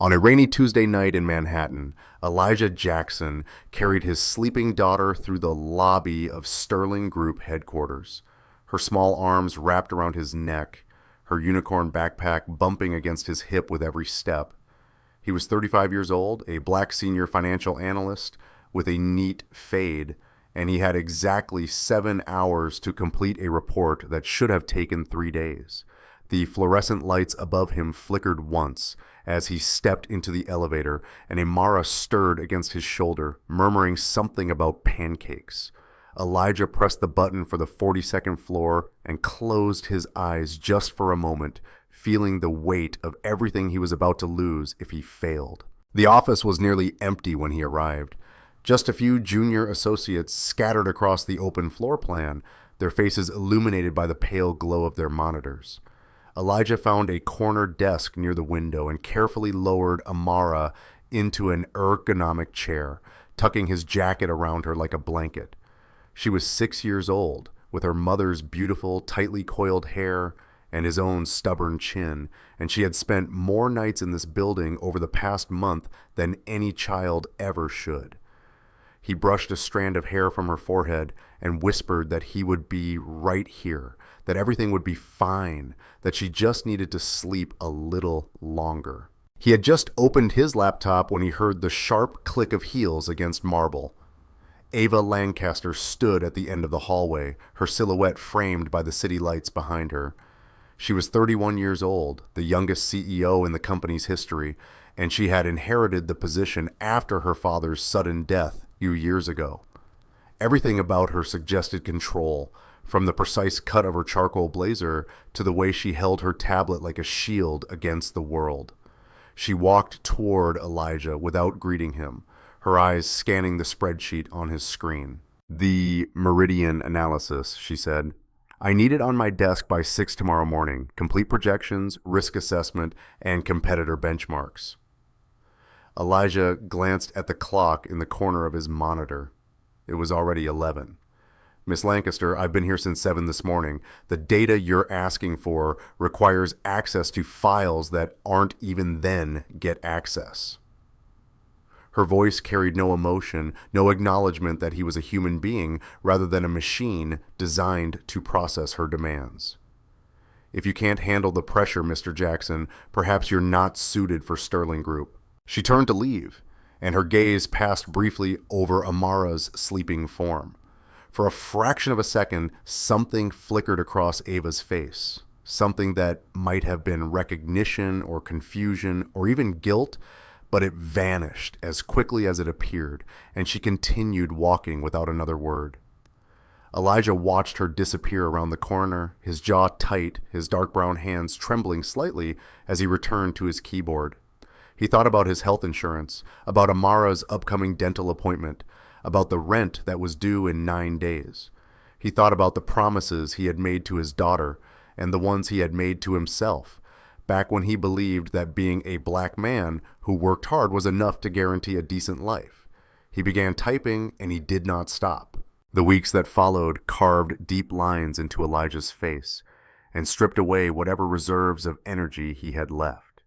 On a rainy Tuesday night in Manhattan, Elijah Jackson carried his sleeping daughter through the lobby of Sterling Group headquarters, her small arms wrapped around his neck, her unicorn backpack bumping against his hip with every step. He was 35 years old, a black senior financial analyst with a neat fade, and he had exactly 7 hours to complete a report that should have taken 3 days. The fluorescent lights above him flickered once as he stepped into the elevator, and Amara stirred against his shoulder, murmuring something about pancakes. Elijah pressed the button for the 42nd floor and closed his eyes just for a moment, feeling the weight of everything he was about to lose if he failed. The office was nearly empty when he arrived. Just a few junior associates scattered across the open floor plan, their faces illuminated by the pale glow of their monitors. Elijah found a corner desk near the window and carefully lowered Amara into an ergonomic chair, tucking his jacket around her like a blanket. She was 6 years old, with her mother's beautiful, tightly coiled hair and his own stubborn chin, and she had spent more nights in this building over the past month than any child ever should. He brushed a strand of hair from her forehead and whispered that he would be right here, that everything would be fine, that she just needed to sleep a little longer. He had just opened his laptop when he heard the sharp click of heels against marble. Ava Lancaster stood at the end of the hallway, her silhouette framed by the city lights behind her. She was 31 years old, the youngest CEO in the company's history, and she had inherited the position after her father's sudden death a few years ago. Everything about her suggested control, from the precise cut of her charcoal blazer to the way she held her tablet like a shield against the world. She walked toward Elijah without greeting him, her eyes scanning the spreadsheet on his screen. "The meridian analysis," she said. "I need it on my desk by 6 tomorrow morning. Complete projections, risk assessment, and competitor benchmarks." Elijah glanced at the clock in the corner of his monitor. It was already 11. "Miss Lancaster, I've been here since 7 this morning. The data you're asking for requires access to files that aren't even then get access." Her voice carried no emotion, no acknowledgement that he was a human being rather than a machine designed to process her demands. "If you can't handle the pressure, Mr. Jackson, perhaps you're not suited for Sterling Group." She turned to leave, and her gaze passed briefly over Amara's sleeping form. For a fraction of a second, something flickered across Ava's face, something that might have been recognition or confusion or even guilt, but it vanished as quickly as it appeared, and she continued walking without another word. Elijah watched her disappear around the corner, his jaw tight, his dark brown hands trembling slightly as he returned to his keyboard. He thought about his health insurance, about Amara's upcoming dental appointment, about the rent that was due in 9 days. He thought about the promises he had made to his daughter and the ones he had made to himself, back when he believed that being a black man who worked hard was enough to guarantee a decent life. He began typing, and he did not stop. The weeks that followed carved deep lines into Elijah's face and stripped away whatever reserves of energy he had left.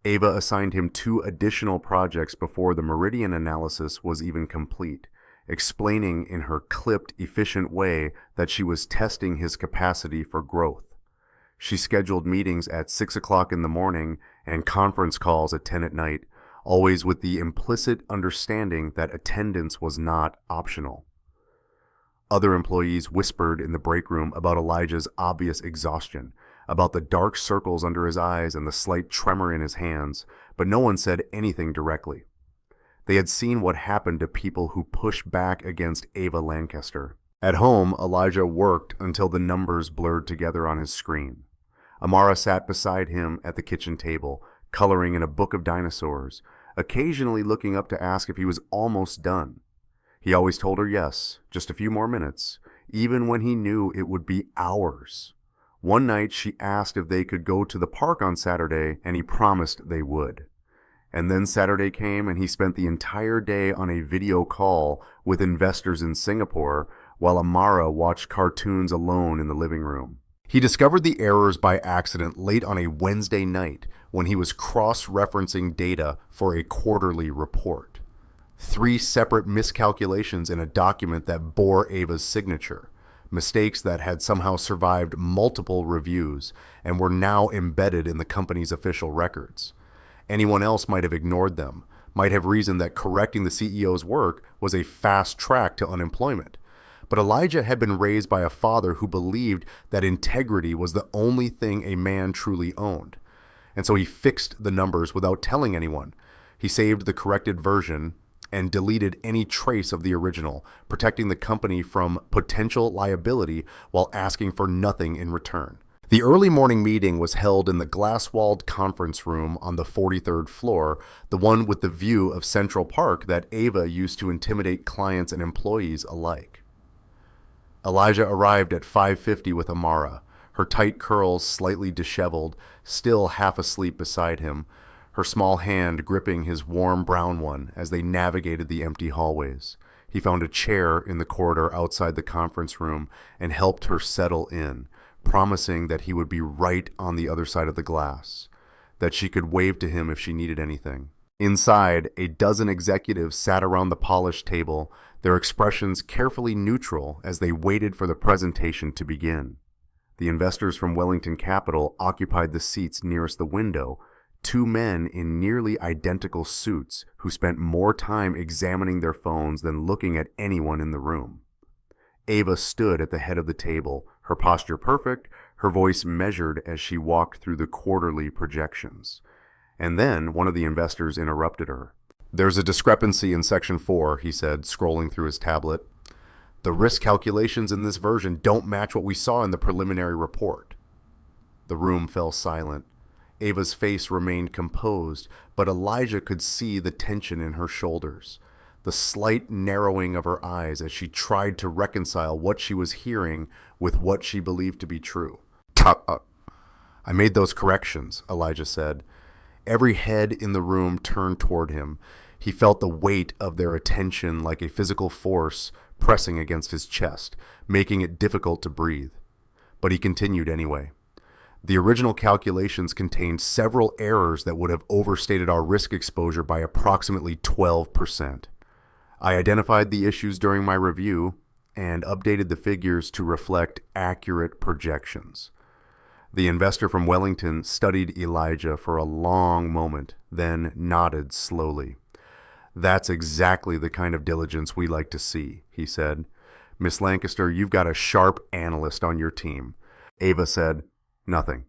Ava assigned him 2 additional projects before the meridian analysis was even complete, explaining in her clipped, efficient way that she was testing his capacity for growth. She scheduled meetings at 6 o'clock in the morning and conference calls at 10 at night, always with the implicit understanding that attendance was not optional. Other employees whispered in the break room about Elijah's obvious exhaustion, about the dark circles under his eyes and the slight tremor in his hands, but no one said anything directly. They had seen what happened to people who push back against Ava Lancaster. At home, Elijah worked until the numbers blurred together on his screen. Amara sat beside him at the kitchen table, coloring in a book of dinosaurs, occasionally looking up to ask if he was almost done. He always told her yes, just a few more minutes, even when he knew it would be hours. One night she asked if they could go to the park on Saturday, and he promised they would. And then Saturday came, and he spent the entire day on a video call with investors in Singapore while Amara watched cartoons alone in the living room. He discovered the errors by accident late on a Wednesday night when he was cross-referencing data for a quarterly report. 3 separate miscalculations in a document that bore Ava's signature, mistakes that had somehow survived multiple reviews and were now embedded in the company's official records. Anyone else might have ignored them, might have reasoned that correcting the CEO's work was a fast track to unemployment. But Elijah had been raised by a father who believed that integrity was the only thing a man truly owned. And so he fixed the numbers without telling anyone. He saved the corrected version and deleted any trace of the original, protecting the company from potential liability while asking for nothing in return. The early morning meeting was held in the glass-walled conference room on the 43rd floor, the one with the view of Central Park that Ava used to intimidate clients and employees alike. Elijah arrived at 5:50 with Amara, her tight curls slightly disheveled, still half asleep beside him, her small hand gripping his warm brown one as they navigated the empty hallways. He found a chair in the corridor outside the conference room and helped her settle in, promising that he would be right on the other side of the glass, that she could wave to him if she needed anything. Inside, a dozen executives sat around the polished table, their expressions carefully neutral as they waited for the presentation to begin. The investors from Wellington Capital occupied the seats nearest the window, 2 men in nearly identical suits who spent more time examining their phones than looking at anyone in the room. Ava stood at the head of the table, her posture perfect, her voice measured as she walked through the quarterly projections. And then one of the investors interrupted her. "There's a discrepancy in Section 4, he said, scrolling through his tablet. "The risk calculations in this version don't match what we saw in the preliminary report." The room fell silent. Ava's face remained composed, but Elijah could see the tension in her shoulders, the slight narrowing of her eyes as she tried to reconcile what she was hearing with what she believed to be true. "I made those corrections," Elijah said. Every head in the room turned toward him. He felt the weight of their attention like a physical force pressing against his chest, making it difficult to breathe. But he continued anyway. "The original calculations contained several errors that would have overstated our risk exposure by approximately 12%. I identified the issues during my review and updated the figures to reflect accurate projections." The investor from Wellington studied Elijah for a long moment, then nodded slowly. "That's exactly the kind of diligence we like to see," he said. "Miss Lancaster, you've got a sharp analyst on your team." Ava said, "Nothing."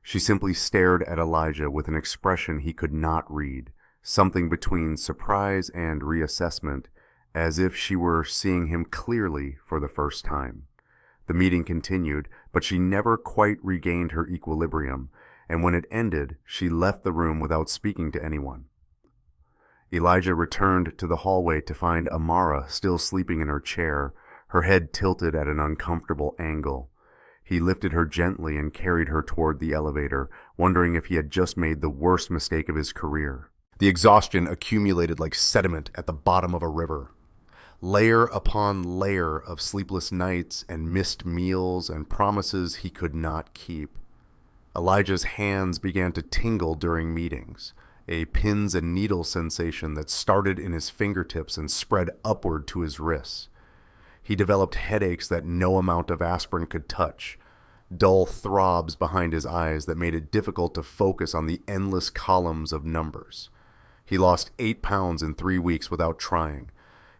She simply stared at Elijah with an expression he could not read, something between surprise and reassessment, as if she were seeing him clearly for the first time. The meeting continued, but she never quite regained her equilibrium, and when it ended, she left the room without speaking to anyone. Elijah returned to the hallway to find Amara still sleeping in her chair, her head tilted at an uncomfortable angle. He lifted her gently and carried her toward the elevator, wondering if he had just made the worst mistake of his career. The exhaustion accumulated like sediment at the bottom of a river. Layer upon layer of sleepless nights and missed meals and promises he could not keep. Elijah's hands began to tingle during meetings, a pins and needles sensation that started in his fingertips and spread upward to his wrists. He developed headaches that no amount of aspirin could touch, dull throbs behind his eyes that made it difficult to focus on the endless columns of numbers. He lost 8 pounds in 3 weeks without trying,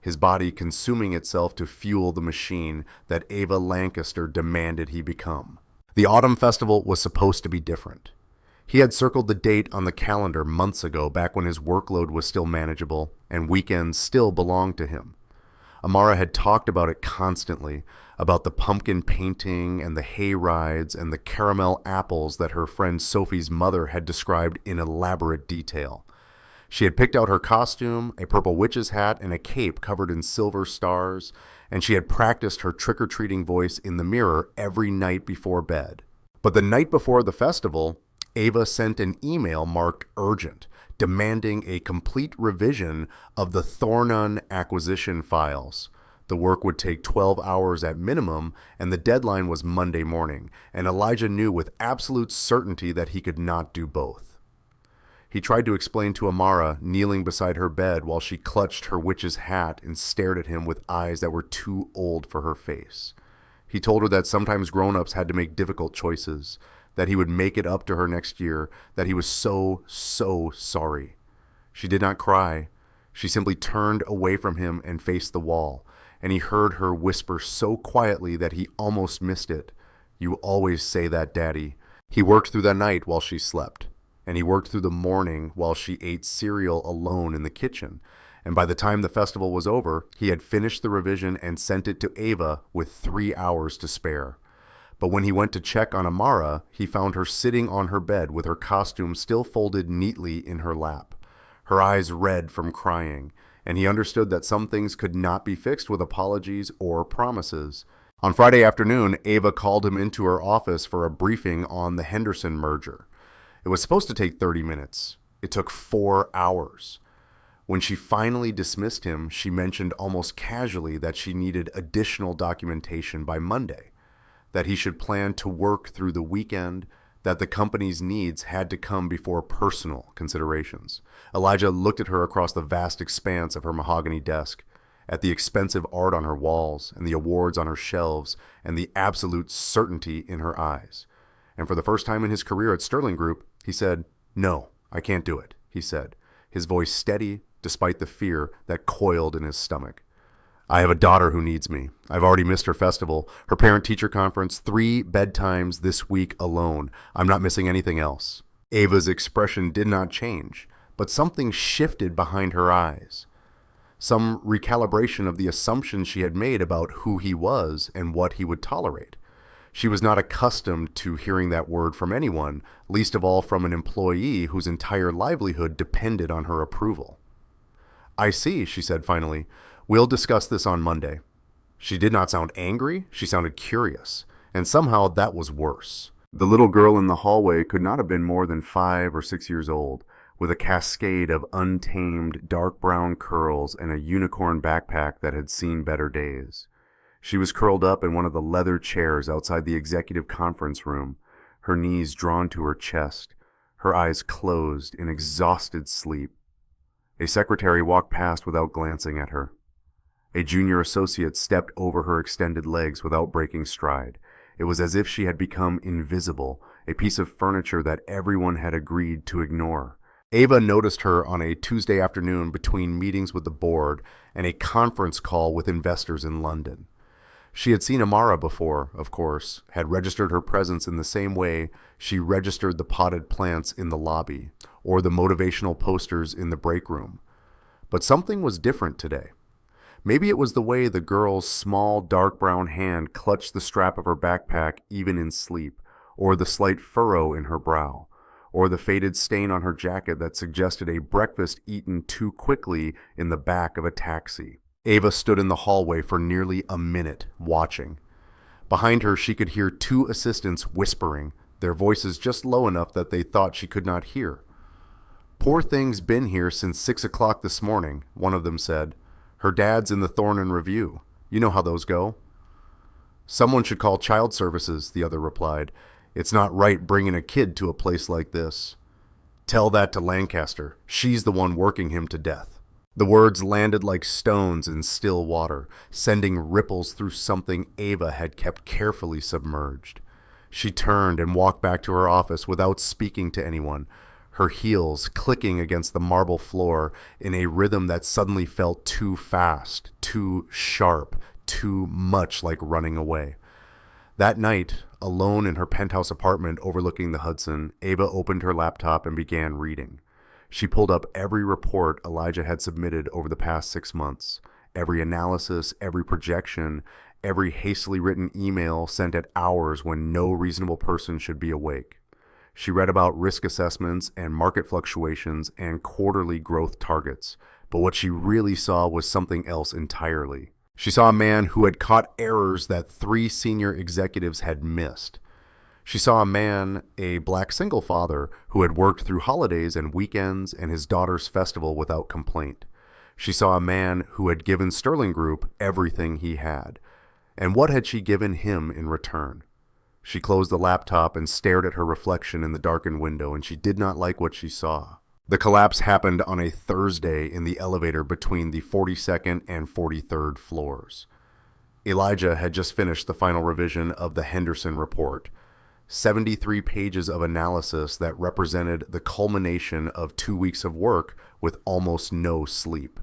his body consuming itself to fuel the machine that Ava Lancaster demanded he become. The autumn festival was supposed to be different. He had circled the date on the calendar months ago, back when his workload was still manageable and weekends still belonged to him. Amara had talked about it constantly, about the pumpkin painting and the hay rides and the caramel apples that her friend Sophie's mother had described in elaborate detail. She had picked out her costume, a purple witch's hat, and a cape covered in silver stars, and she had practiced her trick-or-treating voice in the mirror every night before bed. But the night before the festival, Ava sent an email marked urgent, demanding a complete revision of the Thornun acquisition files, The work would take 12 hours at minimum, and the deadline was Monday morning, and Elijah knew with absolute certainty that he could not do both. He tried to explain to Amara, kneeling beside her bed while she clutched her witch's hat and stared at him with eyes that were too old for her face. He told her that sometimes grown-ups had to make difficult choices, that he would make it up to her next year, that he was so sorry. She did not cry. She simply turned away from him and faced the wall, and he heard her whisper so quietly that he almost missed it. "You always say that, Daddy." He worked through the night while she slept, and he worked through the morning while she ate cereal alone in the kitchen. And by the time the festival was over, he had finished the revision and sent it to Ava with 3 hours to spare. But when he went to check on Amara, he found her sitting on her bed with her costume still folded neatly in her lap, her eyes red from crying, and he understood that some things could not be fixed with apologies or promises. On Friday afternoon, Ava called him into her office for a briefing on the Henderson merger. It was supposed to take 30 minutes. It took 4 hours. When she finally dismissed him, she mentioned almost casually that she needed additional documentation by Monday, that he should plan to work through the weekend, that the company's needs had to come before personal considerations. Elijah looked at her across the vast expanse of her mahogany desk, at the expensive art on her walls and the awards on her shelves and the absolute certainty in her eyes. And for the first time in his career at Sterling Group, he said, "No, I can't do it," he said, his voice steady despite the fear that coiled in his stomach. "I have a daughter who needs me. I've already missed her festival, her parent-teacher conference, 3 bedtimes this week alone. I'm not missing anything else." Ava's expression did not change, but something shifted behind her eyes. Some recalibration of the assumptions she had made about who he was and what he would tolerate. She was not accustomed to hearing that word from anyone, least of all from an employee whose entire livelihood depended on her approval. "I see," she said finally. "We'll discuss this on Monday." She did not sound angry, she sounded curious, and somehow that was worse. The little girl in the hallway could not have been more than 5 or 6 years old, with a cascade of untamed dark brown curls and a unicorn backpack that had seen better days. She was curled up in one of the leather chairs outside the executive conference room, her knees drawn to her chest, her eyes closed in exhausted sleep. A secretary walked past without glancing at her. A junior associate stepped over her extended legs without breaking stride. It was as if she had become invisible, a piece of furniture that everyone had agreed to ignore. Ava noticed her on a Tuesday afternoon between meetings with the board and a conference call with investors in London. She had seen Amara before, of course, had registered her presence in the same way she registered the potted plants in the lobby or the motivational posters in the break room. But something was different today. Maybe it was the way the girl's small, dark brown hand clutched the strap of her backpack even in sleep, or the slight furrow in her brow, or the faded stain on her jacket that suggested a breakfast eaten too quickly in the back of a taxi. Ava stood in the hallway for nearly a minute, watching. Behind her, she could hear 2 assistants whispering, their voices just low enough that they thought she could not hear. "Poor thing's been here since 6 o'clock this morning," one of them said. "Her dad's in the Thorn and Review. You know how those go." "Someone should call child services," the other replied. "It's not right bringing a kid to a place like this." "Tell that to Lancaster. She's the one working him to death." The words landed like stones in still water, sending ripples through something Ava had kept carefully submerged. She turned and walked back to her office without speaking to anyone, her heels clicking against the marble floor in a rhythm that suddenly felt too fast, too sharp, too much like running away. That night, alone in her penthouse apartment overlooking the Hudson, Ava opened her laptop and began reading. She pulled up every report Elijah had submitted over the past 6 months, every analysis, every projection, every hastily written email sent at hours when no reasonable person should be awake. She read about risk assessments and market fluctuations and quarterly growth targets, but what she really saw was something else entirely. She saw a man who had caught errors that 3 senior executives had missed. She saw a man, a black single father, who had worked through holidays and weekends and his daughter's festival without complaint. She saw a man who had given Sterling Group everything he had. And what had she given him in return? She closed the laptop and stared at her reflection in the darkened window, and she did not like what she saw. The collapse happened on a Thursday in the elevator between the 42nd and 43rd floors. Elijah had just finished the final revision of the Henderson report, 73 pages of analysis that represented the culmination of 2 weeks of work with almost no sleep.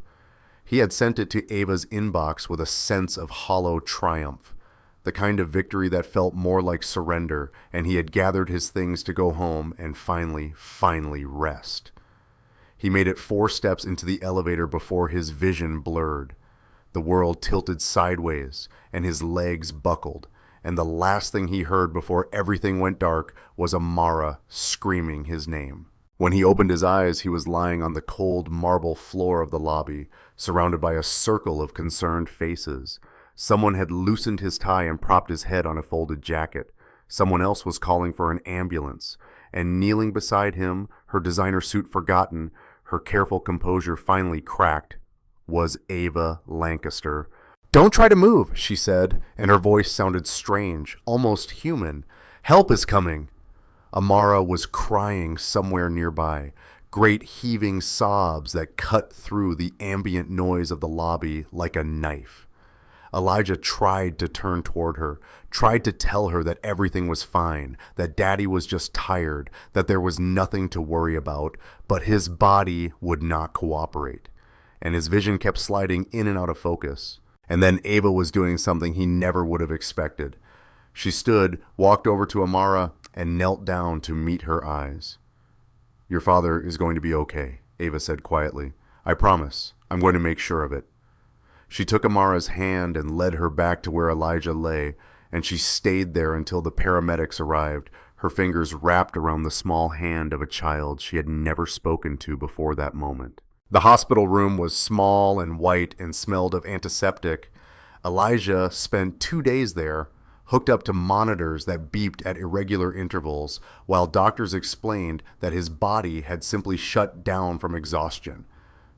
He had sent it to Ava's inbox with a sense of hollow triumph, the kind of victory that felt more like surrender, and he had gathered his things to go home and finally rest. He made it 4 steps into the elevator before his vision blurred. The world tilted sideways, and his legs buckled, and the last thing he heard before everything went dark was Amara screaming his name. When he opened his eyes, he was lying on the cold marble floor of the lobby, surrounded by a circle of concerned faces. Someone had loosened his tie and propped his head on a folded jacket. Someone else was calling for an ambulance. And kneeling beside him, her designer suit forgotten, her careful composure finally cracked, was Ava Lancaster. "Don't try to move," she said, and her voice sounded strange, almost human. "Help is coming." Amara was crying somewhere nearby, great heaving sobs that cut through the ambient noise of the lobby like a knife. Elijah tried to turn toward her, tried to tell her that everything was fine, that Daddy was just tired, that there was nothing to worry about, but his body would not cooperate, and his vision kept sliding in and out of focus. And then Ava was doing something he never would have expected. She stood, walked over to Amara, and knelt down to meet her eyes. "Your father is going to be okay," Ava said quietly. "I promise. I'm going to make sure of it." She took Amara's hand and led her back to where Elijah lay, and she stayed there until the paramedics arrived, her fingers wrapped around the small hand of a child she had never spoken to before that moment. The hospital room was small and white and smelled of antiseptic. Elijah spent 2 days there, hooked up to monitors that beeped at irregular intervals, while doctors explained that his body had simply shut down from exhaustion,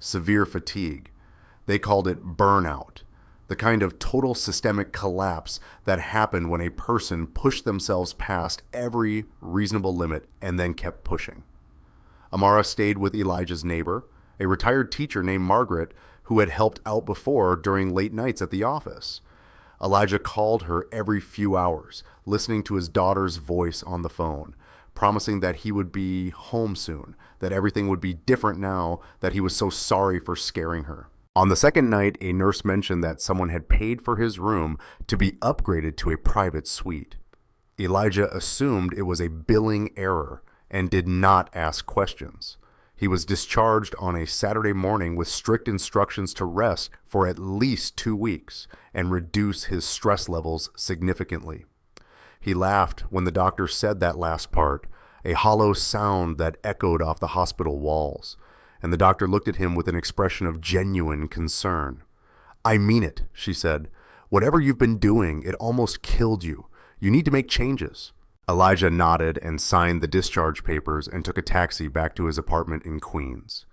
severe fatigue. They called it burnout, the kind of total systemic collapse that happened when a person pushed themselves past every reasonable limit and then kept pushing. Amara stayed with Elijah's neighbor, a retired teacher named Margaret, who had helped out before during late nights at the office. Elijah called her every few hours, listening to his daughter's voice on the phone, promising that he would be home soon, that everything would be different now, that he was so sorry for scaring her. On the second night, a nurse mentioned that someone had paid for his room to be upgraded to a private suite. Elijah assumed it was a billing error and did not ask questions. He was discharged on a Saturday morning with strict instructions to rest for at least 2 weeks and reduce his stress levels significantly. He laughed when the doctor said that last part, a hollow sound that echoed off the hospital walls, and the doctor looked at him with an expression of genuine concern. "I mean it," she said. "Whatever you've been doing, it almost killed you. You need to make changes." Elijah nodded and signed the discharge papers and took a taxi back to his apartment in Queens.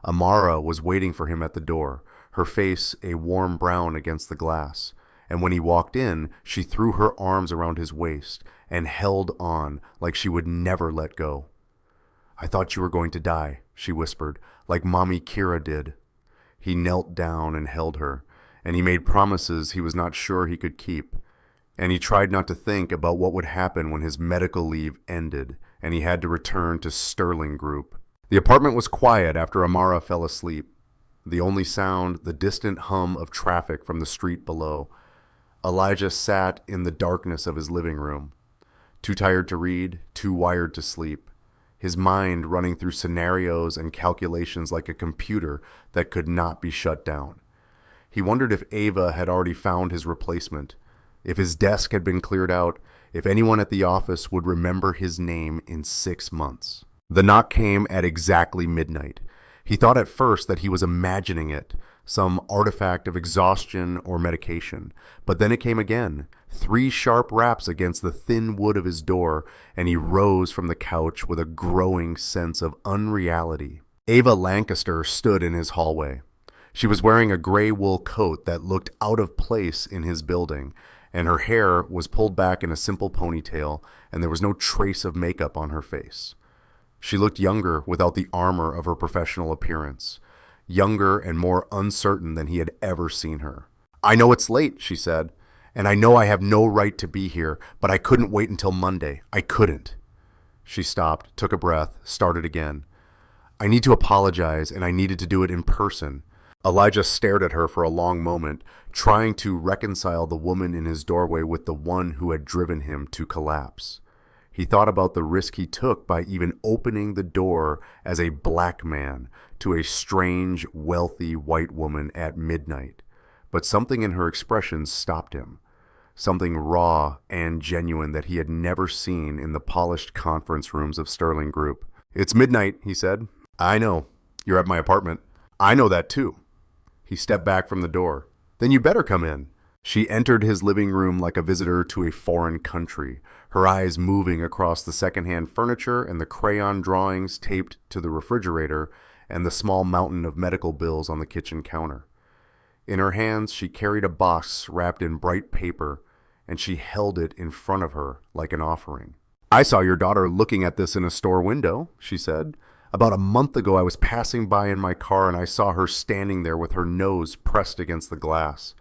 Amara was waiting for him at the door, her face a warm brown against the glass, and when he walked in, she threw her arms around his waist and held on like she would never let go. "I thought you were going to die," she whispered, "like Mommy Kira did." He knelt down and held her, and he made promises he was not sure he could keep. And he tried not to think about what would happen when his medical leave ended and he had to return to Sterling Group. The apartment was quiet after Amara fell asleep. The only sound, the distant hum of traffic from the street below. Elijah sat in the darkness of his living room, too tired to read, too wired to sleep, his mind running through scenarios and calculations like a computer that could not be shut down. He wondered if Ava had already found his replacement, if his desk had been cleared out, if anyone at the office would remember his name in 6 months. The knock came at exactly midnight. He thought at first that he was imagining it, some artifact of exhaustion or medication. But then it came again, 3 sharp raps against the thin wood of his door, and he rose from the couch with a growing sense of unreality. Ava Lancaster stood in his hallway. She was wearing a gray wool coat that looked out of place in his building, and her hair was pulled back in a simple ponytail, and there was no trace of makeup on her face. She looked younger without the armor of her professional appearance, younger and more uncertain than he had ever seen her. "I know it's late," she said, "and I know I have no right to be here, but I couldn't wait until Monday. I couldn't." She stopped, took a breath, started again. "I need to apologize, and I needed to do it in person." Elijah stared at her for a long moment, trying to reconcile the woman in his doorway with the one who had driven him to collapse. He thought about the risk he took by even opening the door as a black man to a strange, wealthy white woman at midnight. But something in her expression stopped him. Something raw and genuine that he had never seen in the polished conference rooms of Sterling Group. "It's midnight," he said. "I know. You're at my apartment." "I know that too." He stepped back from the door. "Then you better come in." She entered his living room like a visitor to a foreign country, her eyes moving across the secondhand furniture and the crayon drawings taped to the refrigerator and the small mountain of medical bills on the kitchen counter. In her hands, she carried a box wrapped in bright paper, and she held it in front of her like an offering. "I saw your daughter looking at this in a store window," she said. "About a month ago, I was passing by in my car and I saw her standing there with her nose pressed against the glass.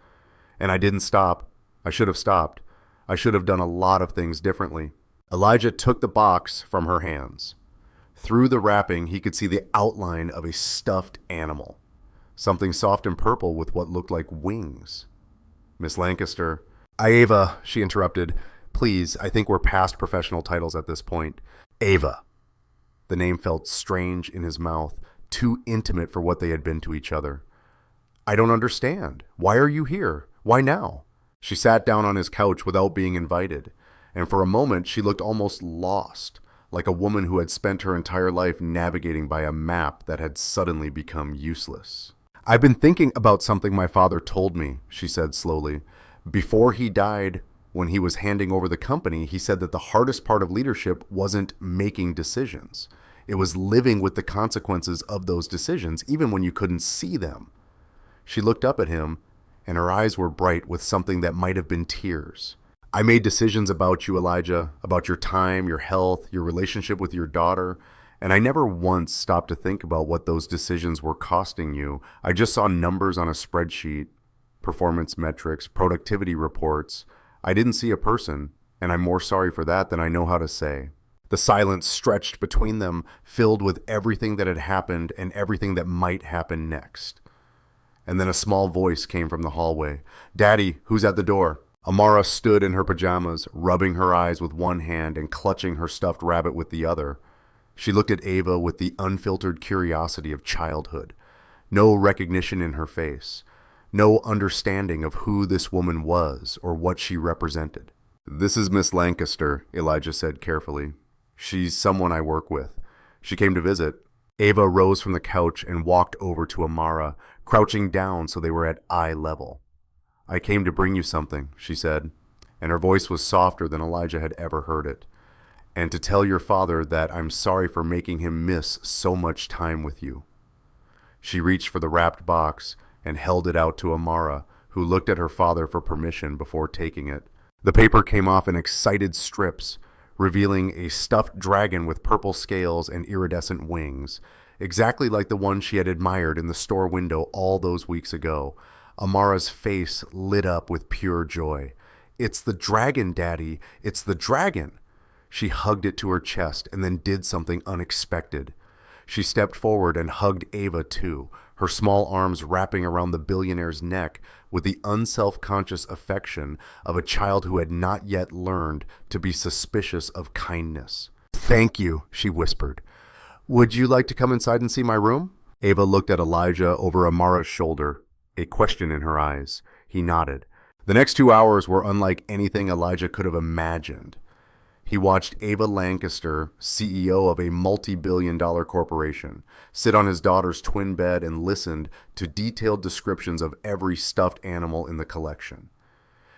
And I didn't stop. I should have stopped. I should have done a lot of things differently." Elijah took the box from her hands. Through the wrapping, he could see the outline of a stuffed animal. Something soft and purple with what looked like wings. "Miss Lancaster." "Ava," she interrupted. "Please, I think we're past professional titles at this point." "Ava." The name felt strange in his mouth, too intimate for what they had been to each other. "I don't understand. Why are you here? Why now?" She sat down on his couch without being invited, and for a moment she looked almost lost, like a woman who had spent her entire life navigating by a map that had suddenly become useless. "I've been thinking about something my father told me," she said slowly. "Before he died, when he was handing over the company, he said that the hardest part of leadership wasn't making decisions. It was living with the consequences of those decisions, even when you couldn't see them." She looked up at him, and her eyes were bright with something that might have been tears. "I made decisions about you, Elijah, about your time, your health, your relationship with your daughter, and I never once stopped to think about what those decisions were costing you. I just saw numbers on a spreadsheet, performance metrics, productivity reports. I didn't see a person, and I'm more sorry for that than I know how to say." The silence stretched between them, filled with everything that had happened and everything that might happen next. And then a small voice came from the hallway. "Daddy, who's at the door?" Amara stood in her pajamas, rubbing her eyes with one hand and clutching her stuffed rabbit with the other. She looked at Ava with the unfiltered curiosity of childhood. No recognition in her face. No understanding of who this woman was or what she represented. "This is Miss Lancaster," Elijah said carefully. "She's someone I work with. She came to visit." Ava rose from the couch and walked over to Amara, crouching down so they were at eye level. "I came to bring you something," she said, and her voice was softer than Elijah had ever heard it. "And to tell your father that I'm sorry for making him miss so much time with you." She reached for the wrapped box and held it out to Amara, who looked at her father for permission before taking it. The paper came off in excited strips, revealing a stuffed dragon with purple scales and iridescent wings, exactly like the one she had admired in the store window all those weeks ago. Amara's face lit up with pure joy. "It's the dragon, Daddy! It's the dragon!" She hugged it to her chest and then did something unexpected. She stepped forward and hugged Ava too, her small arms wrapping around the billionaire's neck with the unself-conscious affection of a child who had not yet learned to be suspicious of kindness. "Thank you," she whispered. "Would you like to come inside and see my room?" Ava looked at Elijah over Amara's shoulder, a question in her eyes. He nodded. The next 2 hours were unlike anything Elijah could have imagined. He watched Ava Lancaster, CEO of a multi-billion-dollar corporation, sit on his daughter's twin bed and listened to detailed descriptions of every stuffed animal in the collection.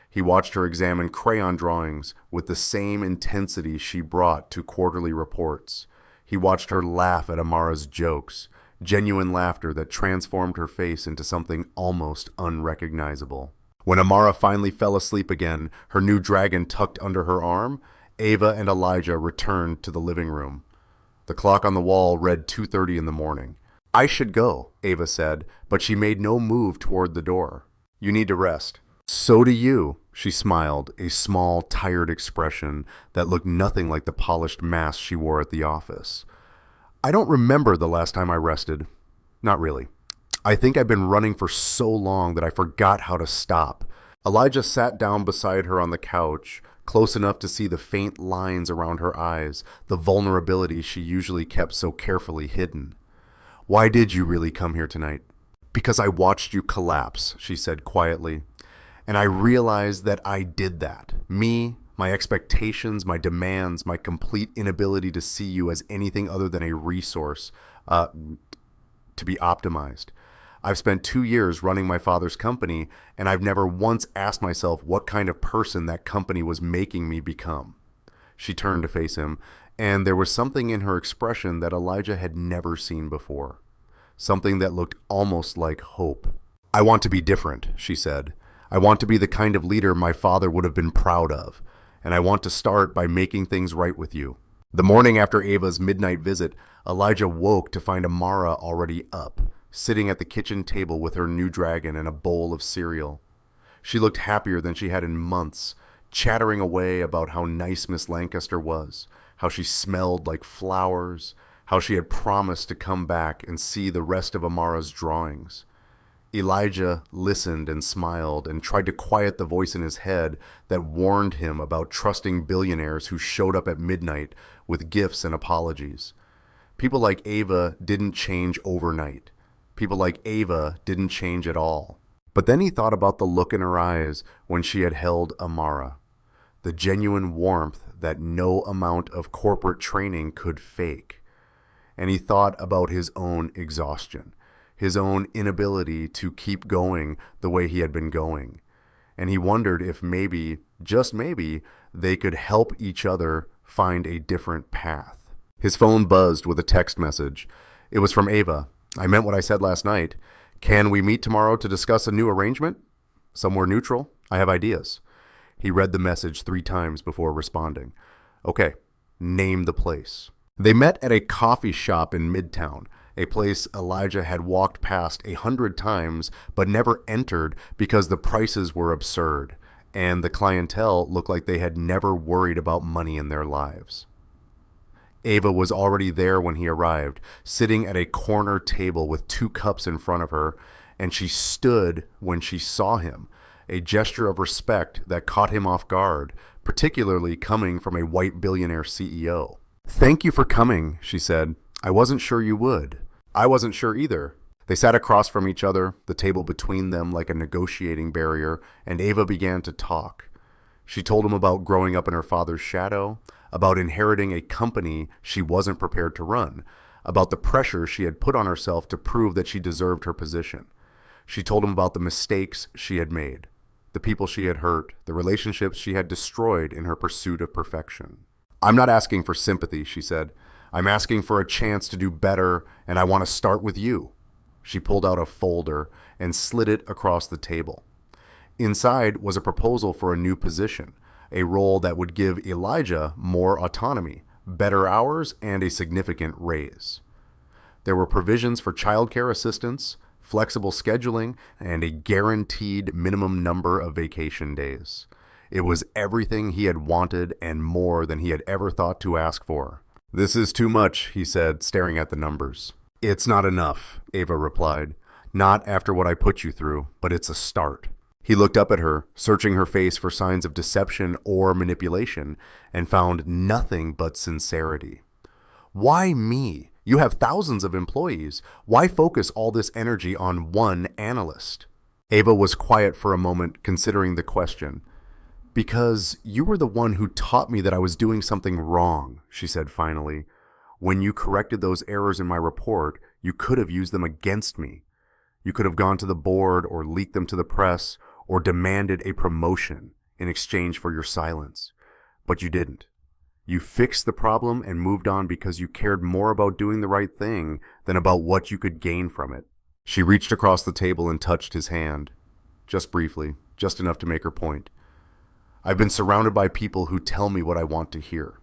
He watched her examine crayon drawings with the same intensity she brought to quarterly reports. He watched her laugh at Amara's jokes, genuine laughter that transformed her face into something almost unrecognizable. When Amara finally fell asleep again, her new dragon tucked under her arm, Ava and Elijah returned to the living room. The clock on the wall read 2:30 in the morning. "I should go," Ava said, but she made no move toward the door. "You need to rest." "So do you," she smiled, a small, tired expression that looked nothing like the polished mask she wore at the office. "I don't remember the last time I rested. Not really. I think I've been running for so long that I forgot how to stop." Elijah sat down beside her on the couch, close enough to see the faint lines around her eyes, the vulnerability she usually kept so carefully hidden. "Why did you really come here tonight?" "Because I watched you collapse," she said quietly. "And I realized that I did that. Me, my expectations, my demands, my complete inability to see you as anything other than a resource to be optimized. I've spent 2 years running my father's company, and I've never once asked myself what kind of person that company was making me become." She turned to face him, and there was something in her expression that Elijah had never seen before. Something that looked almost like hope. "I want to be different," she said. "I want to be the kind of leader my father would have been proud of, and I want to start by making things right with you." The morning after Ava's midnight visit, Elijah woke to find Amara already up, sitting at the kitchen table with her new dragon and a bowl of cereal. She looked happier than she had in months, chattering away about how nice Miss Lancaster was, how she smelled like flowers, how she had promised to come back and see the rest of Amara's drawings. Elijah listened and smiled and tried to quiet the voice in his head that warned him about trusting billionaires who showed up at midnight with gifts and apologies. People like Ava didn't change overnight. People like Ava didn't change at all. But then he thought about the look in her eyes when she had held Amara, the genuine warmth that no amount of corporate training could fake. And he thought about his own exhaustion, his own inability to keep going the way he had been going. And he wondered if maybe, just maybe, they could help each other find a different path. His phone buzzed with a text message. It was from Ava. "I meant what I said last night. Can we meet tomorrow to discuss a new arrangement? Somewhere neutral? I have ideas." He read the message 3 times before responding. "Okay, name the place." They met at a coffee shop in Midtown, a place Elijah had walked past 100 times but never entered because the prices were absurd, and the clientele looked like they had never worried about money in their lives. Ava was already there when he arrived, sitting at a corner table with 2 cups in front of her, and she stood when she saw him, a gesture of respect that caught him off guard, particularly coming from a white billionaire CEO. "Thank you for coming," she said. "I wasn't sure you would." "I wasn't sure either." They sat across from each other, the table between them like a negotiating barrier, and Ava began to talk. She told him about growing up in her father's shadow, about inheriting a company she wasn't prepared to run, about the pressure she had put on herself to prove that she deserved her position. She told him about the mistakes she had made, the people she had hurt, the relationships she had destroyed in her pursuit of perfection. "I'm not asking for sympathy," she said. "I'm asking for a chance to do better, and I want to start with you." She pulled out a folder and slid it across the table. Inside was a proposal for a new position, a role that would give Elijah more autonomy, better hours, and a significant raise. There were provisions for childcare assistance, flexible scheduling, and a guaranteed minimum number of vacation days. It was everything he had wanted and more than he had ever thought to ask for. "This is too much," he said, staring at the numbers. "It's not enough," Ava replied. "Not after what I put you through, but it's a start." He looked up at her, searching her face for signs of deception or manipulation, and found nothing but sincerity. "Why me? You have thousands of employees. Why focus all this energy on one analyst?" Ava was quiet for a moment, considering the question. "Because you were the one who taught me that I was doing something wrong," she said finally. "When you corrected those errors in my report, you could have used them against me. You could have gone to the board or leaked them to the press or demanded a promotion in exchange for your silence. But you didn't. You fixed the problem and moved on because you cared more about doing the right thing than about what you could gain from it. She reached across the table and touched his hand. Just briefly, just enough to make her point. I've been surrounded by people who tell me what I want to hear.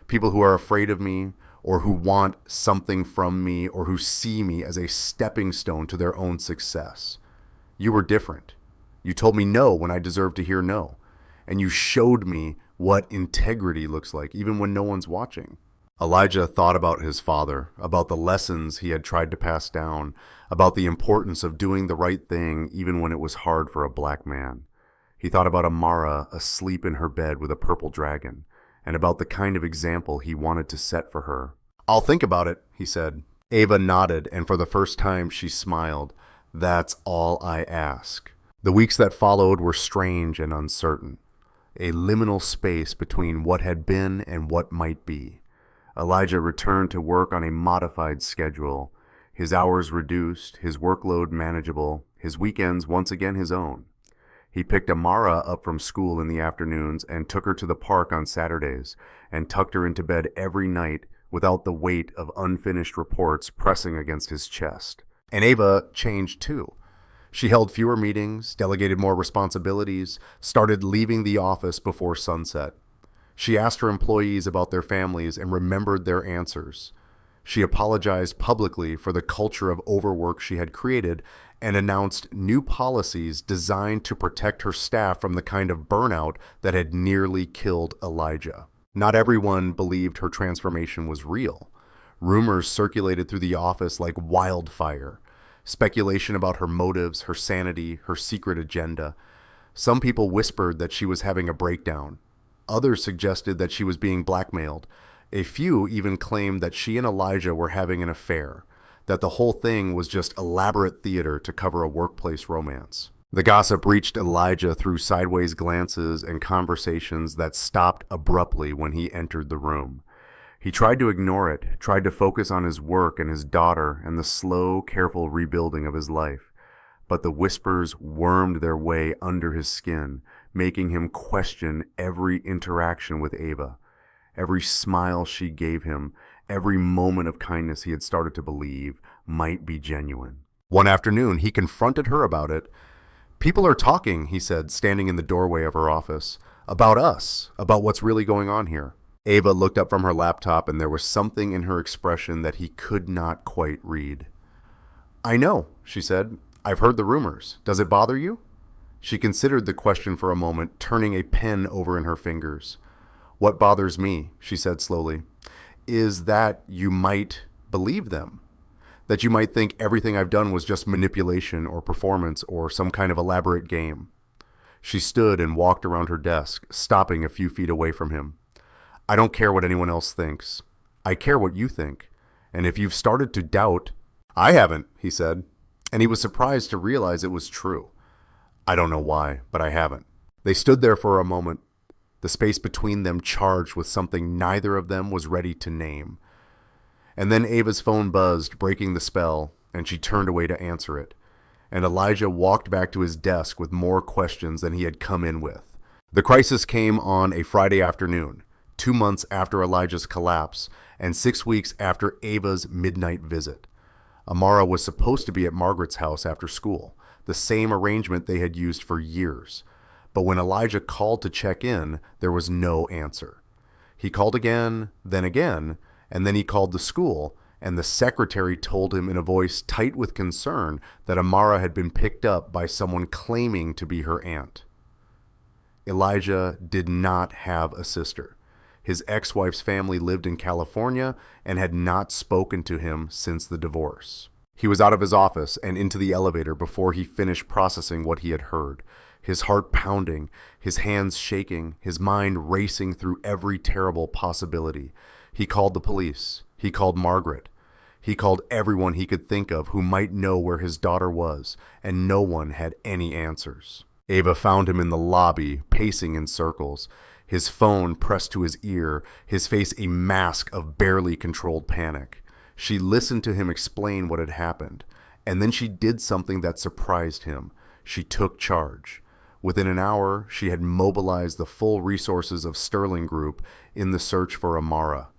People who are afraid of me, or who want something from me, or who see me as a stepping stone to their own success. You were different. You told me no when I deserved to hear no. And you showed me what integrity looks like, even when no one's watching. Elijah thought about his father, about the lessons he had tried to pass down, about the importance of doing the right thing even when it was hard for a black man. He thought about Amara asleep in her bed with a purple dragon, and about the kind of example he wanted to set for her. I'll think about it, he said. Ava nodded, and for the first time she smiled. That's all I ask. The weeks that followed were strange and uncertain. A liminal space between what had been and what might be. Elijah returned to work on a modified schedule, his hours reduced, his workload manageable, his weekends once again his own. He picked Amara up from school in the afternoons and took her to the park on Saturdays and tucked her into bed every night without the weight of unfinished reports pressing against his chest. And Ava changed too. She held fewer meetings, delegated more responsibilities, started leaving the office before sunset. She asked her employees about their families and remembered their answers. She apologized publicly for the culture of overwork she had created and announced new policies designed to protect her staff from the kind of burnout that had nearly killed Elijah. Not everyone believed her transformation was real. Rumors circulated through the office like wildfire. Speculation about her motives, her sanity, her secret agenda. Some people whispered that she was having a breakdown. Others suggested that she was being blackmailed. A few even claimed that she and Elijah were having an affair, that the whole thing was just elaborate theater to cover a workplace romance. The gossip reached Elijah through sideways glances and conversations that stopped abruptly when he entered the room. He tried to ignore it, tried to focus on his work and his daughter and the slow, careful rebuilding of his life. But the whispers wormed their way under his skin, making him question every interaction with Ava, every smile she gave him, every moment of kindness he had started to believe might be genuine. One afternoon, he confronted her about it. People are talking, he said, standing in the doorway of her office, about us, about what's really going on here. Ava looked up from her laptop, and there was something in her expression that he could not quite read. I know, she said. I've heard the rumors. Does it bother you? She considered the question for a moment, turning a pen over in her fingers. What bothers me, she said slowly, is that you might believe them. That you might think everything I've done was just manipulation or performance or some kind of elaborate game. She stood and walked around her desk, stopping a few feet away from him. I don't care what anyone else thinks. I care what you think. And if you've started to doubt... I haven't, he said. And he was surprised to realize it was true. I don't know why, but I haven't. They stood there for a moment, the space between them charged with something neither of them was ready to name. And then Ava's phone buzzed, breaking the spell, and she turned away to answer it. And Elijah walked back to his desk with more questions than he had come in with. The crisis came on a Friday afternoon, 2 months after Elijah's collapse, and 6 weeks after Ava's midnight visit. Amara was supposed to be at Margaret's house after school, the same arrangement they had used for years. But when Elijah called to check in, there was no answer. He called again, and then he called the school, and the secretary told him in a voice tight with concern that Amara had been picked up by someone claiming to be her aunt. Elijah did not have a sister. His ex-wife's family lived in California and had not spoken to him since the divorce. He was out of his office and into the elevator before he finished processing what he had heard, his heart pounding, his hands shaking, his mind racing through every terrible possibility. He called the police. He called Margaret. He called everyone he could think of who might know where his daughter was, and no one had any answers. Ava found him in the lobby, pacing in circles, his phone pressed to his ear, his face a mask of barely controlled panic. She listened to him explain what had happened, and then she did something that surprised him. She took charge. Within an hour, she had mobilized the full resources of Sterling Group in the search for Amara.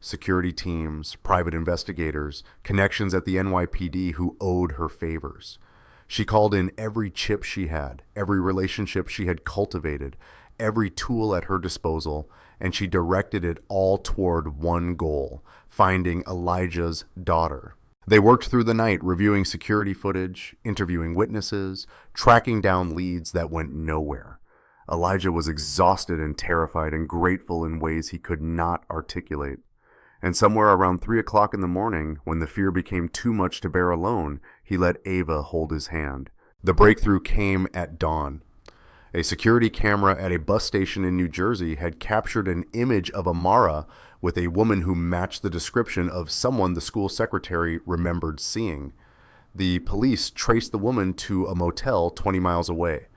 Security teams, private investigators, connections at the NYPD who owed her favors. She called in every chip she had, every relationship she had cultivated, every tool at her disposal, and she directed it all toward one goal: finding Elijah's daughter. They worked through the night reviewing security footage, interviewing witnesses, tracking down leads that went nowhere. Elijah was exhausted and terrified and grateful in ways he could not articulate. And somewhere around 3 o'clock in the morning, when the fear became too much to bear alone, he let Ava hold his hand. The breakthrough came at dawn. A security camera at a bus station in New Jersey had captured an image of Amara with a woman who matched the description of someone the school secretary remembered seeing. The police traced the woman to a motel 20 miles away,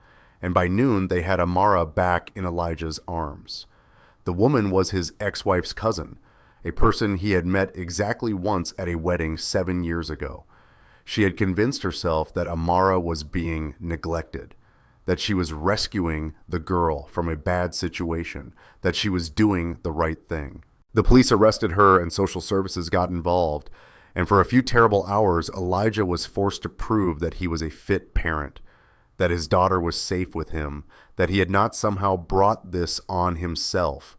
and by noon they had Amara back in Elijah's arms. The woman was his ex-wife's cousin, a person he had met exactly once at a wedding 7 years ago. She had convinced herself that Amara was being neglected, that she was rescuing the girl from a bad situation, that she was doing the right thing. The police arrested her and social services got involved, and for a few terrible hours, Elijah was forced to prove that he was a fit parent, that his daughter was safe with him, that he had not somehow brought this on himself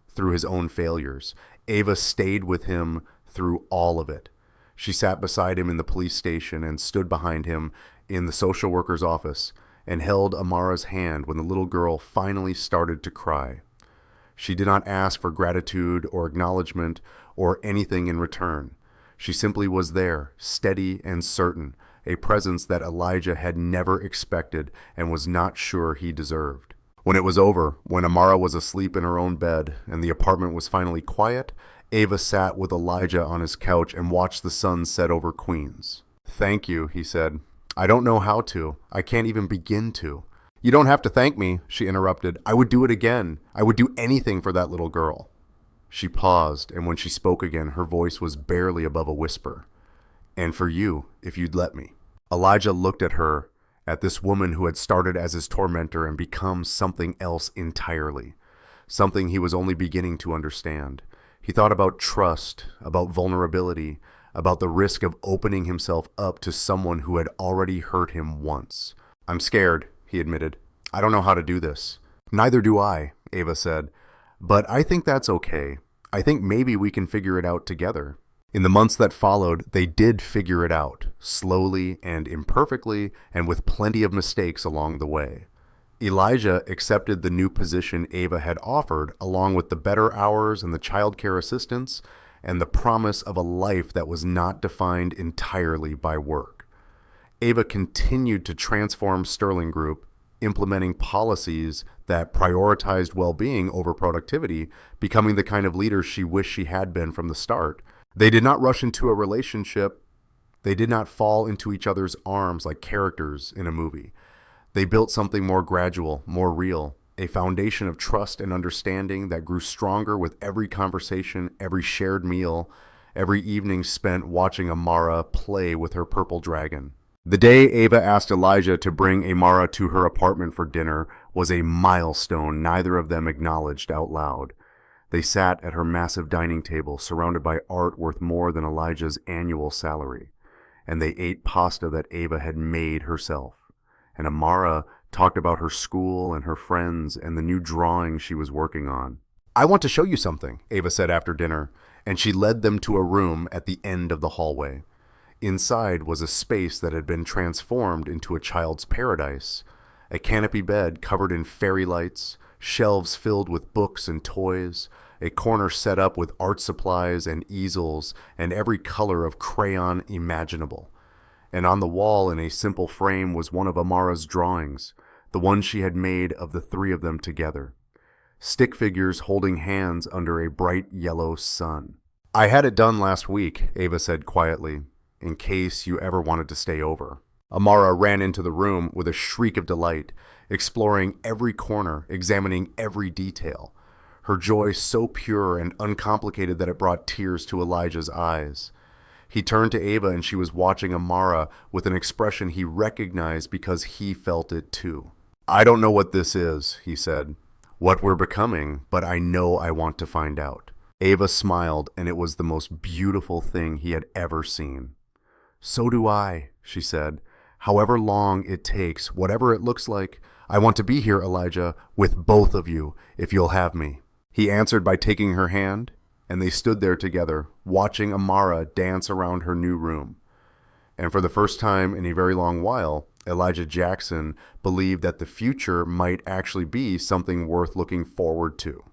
through his own failures. Ava stayed with him through all of it. She sat beside him in the police station and stood behind him in the social worker's office and held Amara's hand when the little girl finally started to cry. She did not ask for gratitude or acknowledgement or anything in return. She simply was there, steady and certain, a presence that Elijah had never expected and was not sure he deserved. When it was over, when Amara was asleep in her own bed and the apartment was finally quiet, Ava sat with Elijah on his couch and watched the sun set over Queens. "Thank you," he said. "I don't know how to. I can't even begin to." "You don't have to thank me," she interrupted. "I would do it again. I would do anything for that little girl." She paused, and when she spoke again, her voice was barely above a whisper. "And for you, if you'd let me." Elijah looked at her, at this woman who had started as his tormentor and become something else entirely, something he was only beginning to understand. He thought about trust, about vulnerability, about the risk of opening himself up to someone who had already hurt him once. "I'm scared," he admitted. "I don't know how to do this." "Neither do I," Ava said. "But I think that's okay. I think maybe we can figure it out together." In the months that followed, they did figure it out, slowly and imperfectly, and with plenty of mistakes along the way. Elijah accepted the new position Ava had offered, along with the better hours and the childcare assistance, and the promise of a life that was not defined entirely by work. Ava continued to transform Sterling Group, implementing policies that prioritized well-being over productivity, becoming the kind of leader she wished she had been from the start. They did not rush into a relationship. They did not fall into each other's arms like characters in a movie. They built something more gradual, more real, a foundation of trust and understanding that grew stronger with every conversation, every shared meal, every evening spent watching Amara play with her purple dragon. The day Ava asked Elijah to bring Amara to her apartment for dinner was a milestone neither of them acknowledged out loud. They sat at her massive dining table, surrounded by art worth more than Elijah's annual salary, and they ate pasta that Ava had made herself. And Amara talked about her school and her friends and the new drawing she was working on. "I want to show you something," Ava said after dinner, and she led them to a room at the end of the hallway. Inside was a space that had been transformed into a child's paradise, a canopy bed covered in fairy lights, shelves filled with books and toys, a corner set up with art supplies and easels and every color of crayon imaginable. And on the wall in a simple frame was one of Amara's drawings, the one she had made of the three of them together. Stick figures holding hands under a bright yellow sun. "I had it done last week," Ava said quietly, "in case you ever wanted to stay over." Amara ran into the room with a shriek of delight, exploring every corner, examining every detail. Her joy so pure and uncomplicated that it brought tears to Elijah's eyes. He turned to Ava and she was watching Amara with an expression he recognized because he felt it too. I don't know what this is, he said. What we're becoming, but I know I want to find out. Ava smiled, and it was the most beautiful thing he had ever seen. So do I, she said. However long it takes, whatever it looks like, I want to be here, Elijah, with both of you, if you'll have me. He answered by taking her hand, and they stood there together, watching Amara dance around her new room. And for the first time in a very long while, Elijah Jackson believed that the future might actually be something worth looking forward to.